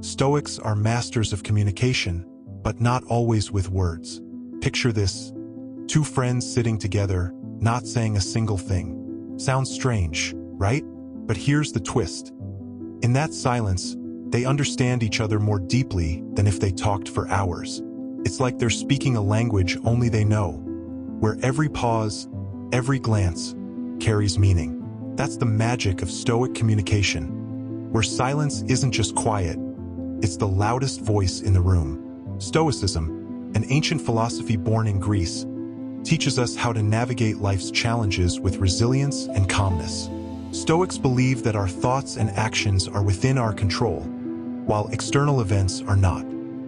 Stoics are masters of communication, but not always with words. Picture this: two friends sitting together, not saying a single thing. Sounds strange, right? But here's the twist. In that silence, they understand each other more deeply than if they talked for hours. It's like they're speaking a language only they know, where every pause, every glance, carries meaning. That's the magic of Stoic communication, where silence isn't just quiet, it's the loudest voice in the room. Stoicism, an ancient philosophy born in Greece, teaches us how to navigate life's challenges with resilience and calmness. Stoics believe that our thoughts and actions are within our control, while external events are not.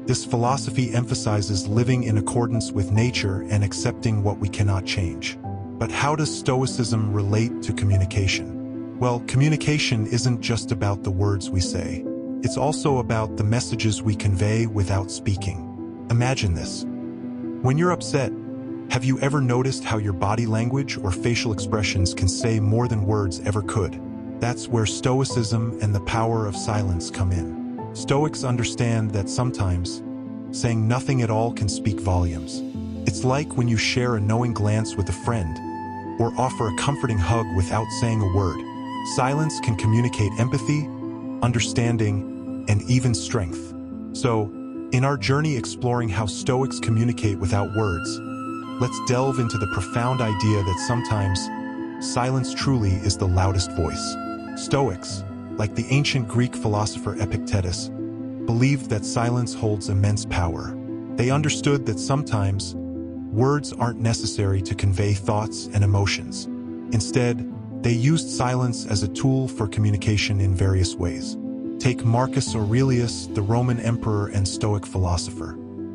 This philosophy emphasizes living in accordance with nature and accepting what we cannot change. But how does Stoicism relate to communication? Well, communication isn't just about the words we say. It's also about the messages we convey without speaking. Imagine this. When you're upset, have you ever noticed how your body language or facial expressions can say more than words ever could? That's where Stoicism and the power of silence come in. Stoics understand that sometimes saying nothing at all can speak volumes. It's like when you share a knowing glance with a friend or offer a comforting hug without saying a word. Silence can communicate empathy, understanding, and even strength. So, in our journey exploring how Stoics communicate without words, let's delve into the profound idea that sometimes silence truly is the loudest voice. Stoics, like the ancient Greek philosopher Epictetus, believed that silence holds immense power. They understood that sometimes words aren't necessary to convey thoughts and emotions. Instead, they used silence as a tool for communication in various ways. Take Marcus Aurelius, the Roman emperor and Stoic philosopher.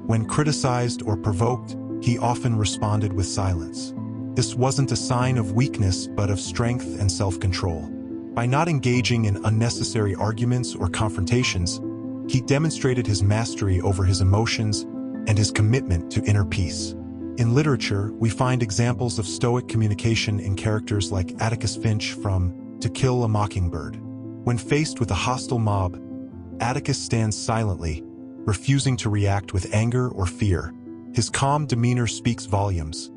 When criticized or provoked, he often responded with silence. This wasn't a sign of weakness, but of strength and self-control. By not engaging in unnecessary arguments or confrontations, he demonstrated his mastery over his emotions and his commitment to inner peace. In literature, we find examples of Stoic communication in characters like Atticus Finch from To Kill a Mockingbird. When faced with a hostile mob, Atticus stands silently, refusing to react with anger or fear. His calm demeanor speaks volumes,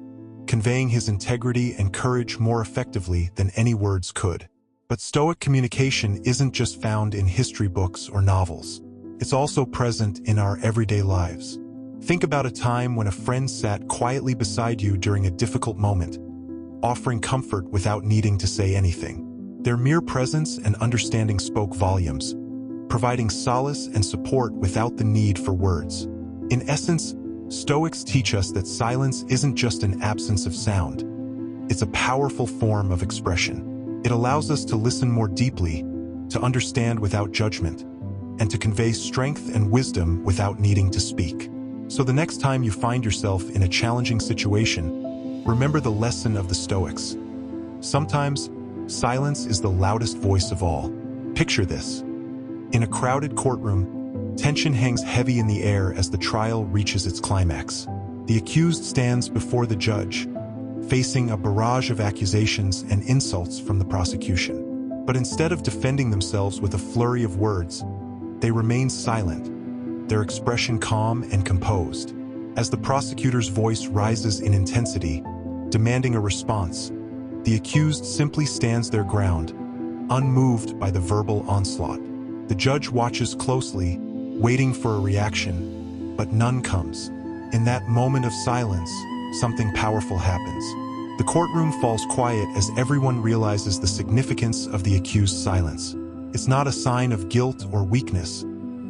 conveying his integrity and courage more effectively than any words could. But Stoic communication isn't just found in history books or novels. It's also present in our everyday lives. Think about a time when a friend sat quietly beside you during a difficult moment, offering comfort without needing to say anything. Their mere presence and understanding spoke volumes, providing solace and support without the need for words. In essence, Stoics teach us that silence isn't just an absence of sound. It's a powerful form of expression. It allows us to listen more deeply, to understand without judgment, and to convey strength and wisdom without needing to speak. So the next time you find yourself in a challenging situation, remember the lesson of the Stoics. Sometimes, silence is the loudest voice of all. Picture this. In a crowded courtroom, tension hangs heavy in the air as the trial reaches its climax. The accused stands before the judge, facing a barrage of accusations and insults from the prosecution. But instead of defending themselves with a flurry of words, they remain silent, their expression calm and composed. As the prosecutor's voice rises in intensity, demanding a response, the accused simply stands their ground, unmoved by the verbal onslaught. The judge watches closely, waiting for a reaction, but none comes. In that moment of silence, something powerful happens. The courtroom falls quiet as everyone realizes the significance of the accused's silence. It's not a sign of guilt or weakness,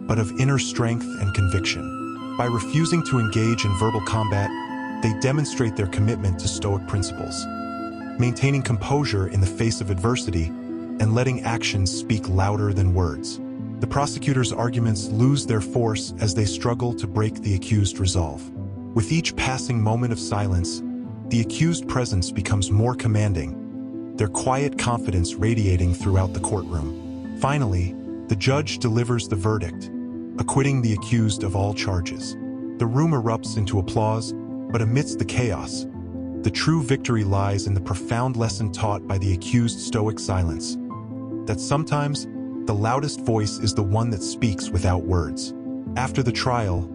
but of inner strength and conviction. By refusing to engage in verbal combat, they demonstrate their commitment to Stoic principles, maintaining composure in the face of adversity and letting actions speak louder than words. The prosecutor's arguments lose their force as they struggle to break the accused's resolve. With each passing moment of silence, the accused's presence becomes more commanding, their quiet confidence radiating throughout the courtroom. Finally, the judge delivers the verdict, acquitting the accused of all charges. The room erupts into applause, but amidst the chaos, the true victory lies in the profound lesson taught by the accused's Stoic silence, that sometimes the loudest voice is the one that speaks without words. After the trial,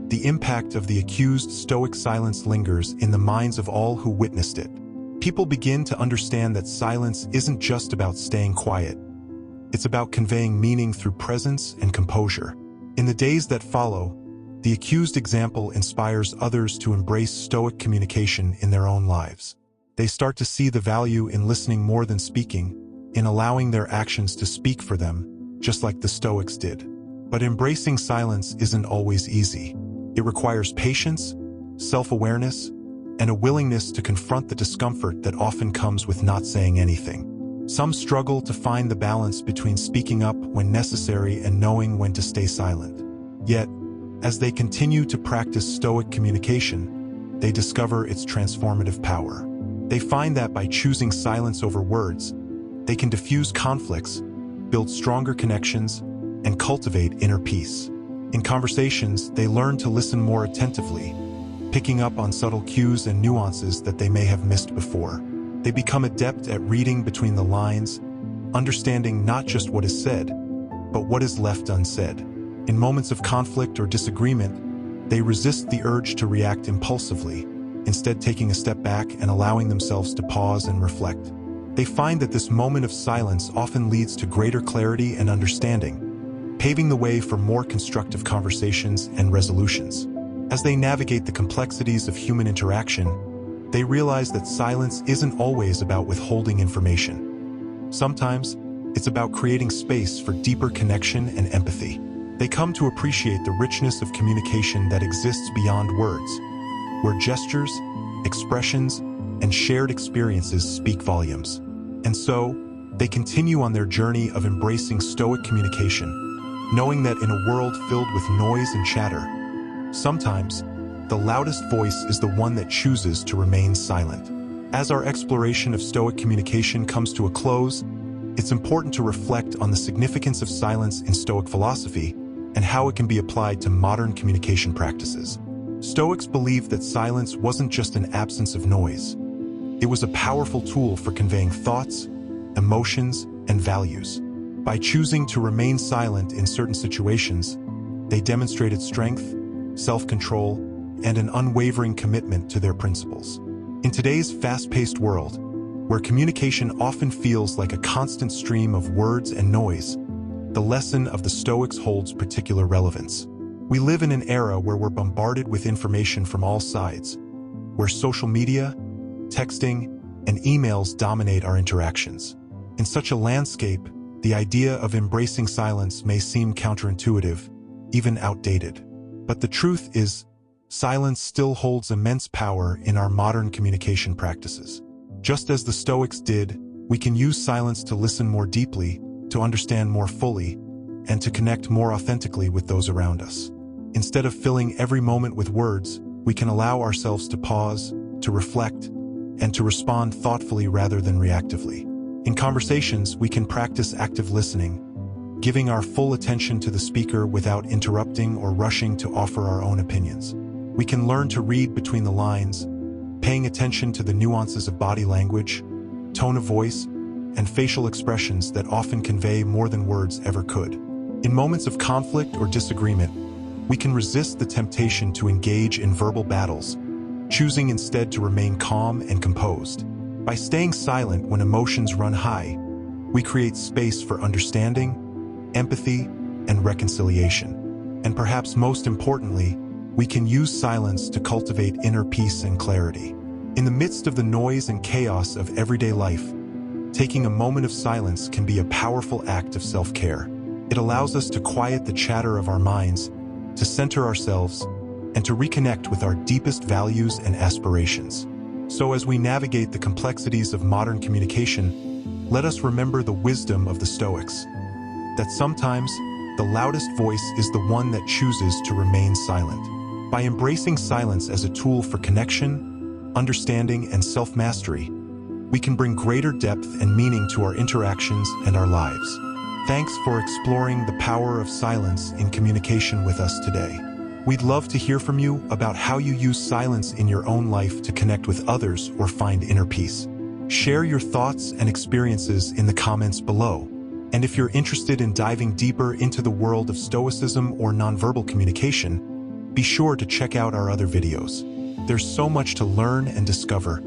the impact of the accused Stoic silence lingers in the minds of all who witnessed it. People begin to understand that silence isn't just about staying quiet. It's about conveying meaning through presence and composure. In the days that follow, the accused example inspires others to embrace Stoic communication in their own lives. They start to see the value in listening more than speaking, in allowing their actions to speak for them, just like the Stoics did. But embracing silence isn't always easy. It requires patience, self-awareness, and a willingness to confront the discomfort that often comes with not saying anything. Some struggle to find the balance between speaking up when necessary and knowing when to stay silent. Yet, as they continue to practice Stoic communication, they discover its transformative power. They find that by choosing silence over words, they can diffuse conflicts, build stronger connections, and cultivate inner peace. In conversations, they learn to listen more attentively, picking up on subtle cues and nuances that they may have missed before. They become adept at reading between the lines, understanding not just what is said, but what is left unsaid. In moments of conflict or disagreement, they resist the urge to react impulsively, instead taking a step back and allowing themselves to pause and reflect. They find that this moment of silence often leads to greater clarity and understanding, paving the way for more constructive conversations and resolutions. As they navigate the complexities of human interaction, they realize that silence isn't always about withholding information. Sometimes, it's about creating space for deeper connection and empathy. They come to appreciate the richness of communication that exists beyond words, where gestures, expressions, and shared experiences speak volumes. And so, they continue on their journey of embracing Stoic communication, knowing that in a world filled with noise and chatter, sometimes, the loudest voice is the one that chooses to remain silent. As our exploration of Stoic communication comes to a close, it's important to reflect on the significance of silence in Stoic philosophy and how it can be applied to modern communication practices. Stoics believed that silence wasn't just an absence of noise. It was a powerful tool for conveying thoughts, emotions, and values. By choosing to remain silent in certain situations, they demonstrated strength, self-control, and an unwavering commitment to their principles. In today's fast-paced world, where communication often feels like a constant stream of words and noise, the lesson of the Stoics holds particular relevance. We live in an era where we're bombarded with information from all sides, where social media, texting, and emails dominate our interactions. In such a landscape, the idea of embracing silence may seem counterintuitive, even outdated. But the truth is, silence still holds immense power in our modern communication practices. Just as the Stoics did, we can use silence to listen more deeply, to understand more fully, and to connect more authentically with those around us. Instead of filling every moment with words, we can allow ourselves to pause, to reflect, and to respond thoughtfully rather than reactively. In conversations, we can practice active listening, giving our full attention to the speaker without interrupting or rushing to offer our own opinions. We can learn to read between the lines, paying attention to the nuances of body language, tone of voice, and facial expressions that often convey more than words ever could. In moments of conflict or disagreement, we can resist the temptation to engage in verbal battles, choosing instead to remain calm and composed. By staying silent when emotions run high, we create space for understanding, empathy, and reconciliation. And perhaps most importantly, we can use silence to cultivate inner peace and clarity. In the midst of the noise and chaos of everyday life, taking a moment of silence can be a powerful act of self-care. It allows us to quiet the chatter of our minds, to center ourselves, and to reconnect with our deepest values and aspirations. So as we navigate the complexities of modern communication, let us remember the wisdom of the Stoics, that sometimes the loudest voice is the one that chooses to remain silent. By embracing silence as a tool for connection, understanding, and self-mastery, we can bring greater depth and meaning to our interactions and our lives. Thanks for exploring the power of silence in communication with us today. We'd love to hear from you about how you use silence in your own life to connect with others or find inner peace. Share your thoughts and experiences in the comments below. And if you're interested in diving deeper into the world of Stoicism or nonverbal communication, be sure to check out our other videos. There's so much to learn and discover,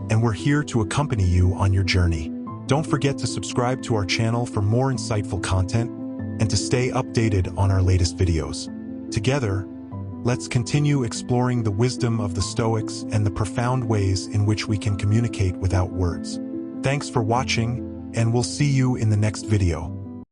and we're here to accompany you on your journey. Don't forget to subscribe to our channel for more insightful content and to stay updated on our latest videos. Together, let's continue exploring the wisdom of the Stoics and the profound ways in which we can communicate without words. Thanks for watching, and we'll see you in the next video.